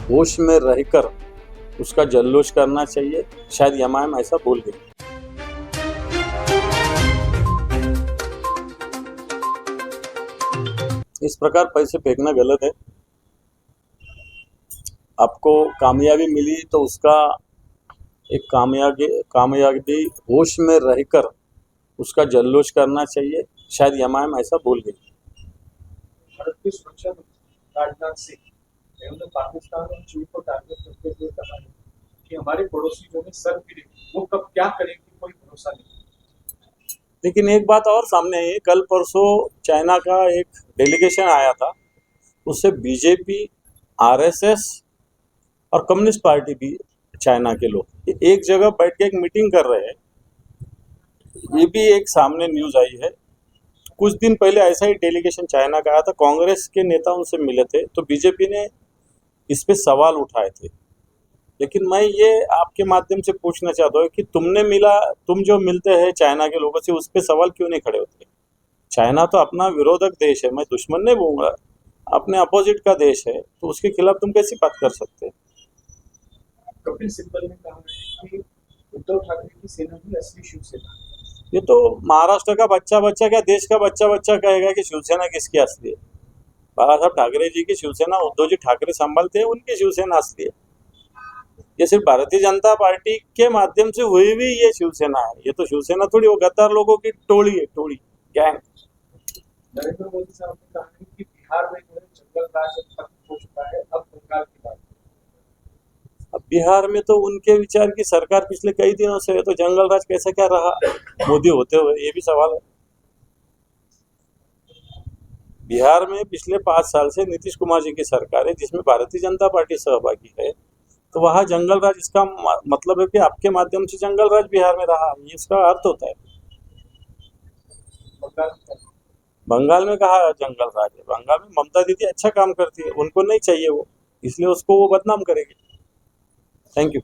होश में रहकर उसका जल्लोश करना चाहिए। शायद एमआईएम ऐसा बोल गई। इस प्रकार पैसे फेंकना गलत है। आपको कामयाबी मिली तो उसका एक कामयाबी होश में रहकर उसका जल्लोश करना चाहिए। शायद एमआईएम ऐसा बोल गई। भारत की सुरक्षा मंत्री राजनाथ सिंह ने पाकिस्तान और चीन को टारगेट करते हुए कहा है कि हमारे पड़ोसी जो है सर गिरे, वो कब क्या करेंगे कोई भरोसा नहीं। लेकिन एक बात और सामने आई है, कल परसों चाइना का एक डेलीगेशन आया था, उससे बीजेपी, आरएसएस और कम्युनिस्ट पार्टी भी, चाइना के लोग एक जगह बैठ के एक मीटिंग कर रहे हैं। ये भी एक सामने न्यूज आई है। कुछ दिन पहले ऐसा ही डेलीगेशन चाइना का आया था, कांग्रेस के नेता उनसे मिले थे, तो बीजेपी ने इस पे सवाल उठाए थे। लेकिन मैं ये आपके माध्यम से पूछना चाहता हूँ कि तुम जो मिलते हैं चाइना के लोगों से, उस पे सवाल क्यों नहीं खड़े होते? चाइना तो अपना विरोधक देश है, मैं दुश्मन नहीं बोलूंगा, अपने अपोजिट का देश है, तो उसके खिलाफ तुम कैसी बात कर सकते हैं? कपिल सिब्बल ने कहा है कि उद्धव ठाकरे की सेना ही असली शिवसेना है। ये तो महाराष्ट्र का बच्चा क्या देश का बच्चा कहेगा कि शिवसेना किसकी असली है? बाला साहब ठाकरे जी की शिवसेना उद्धव जी ठाकरे संभालते हैं, उनकी शिवसेना असली है। ये सिर्फ भारतीय जनता पार्टी के माध्यम से हुई भी ये शिवसेना है। ये तो शिवसेना थोड़ी, वो गद्दार लोगों की टोली है, टोली गैंग। नरेंद्र मोदी साहब ने कहा है कि बिहार में जो है जंगल राज खत्म हो चुका है, अब बंगाल की बात। अब बिहार में तो उनके विचार की सरकार पिछले कई दिनों से है, तो जंगल राज कैसा क्या रहा मोदी होते हुए, ये भी सवाल है। बिहार में पिछले 5 साल से नीतीश कुमार जी की सरकार है, जिसमें भारतीय जनता पार्टी सहभागी है, तो वहाँ जंगल राज, इसका मतलब है कि आपके माध्यम से जंगल राज बिहार में रहा, ये इसका अर्थ होता है। बंगाल में कहा जंगल राज है? बंगाल में ममता दीदी अच्छा काम करती है, उनको नहीं चाहिए वो, इसलिए उसको वो बदनाम करेगी। Thank you.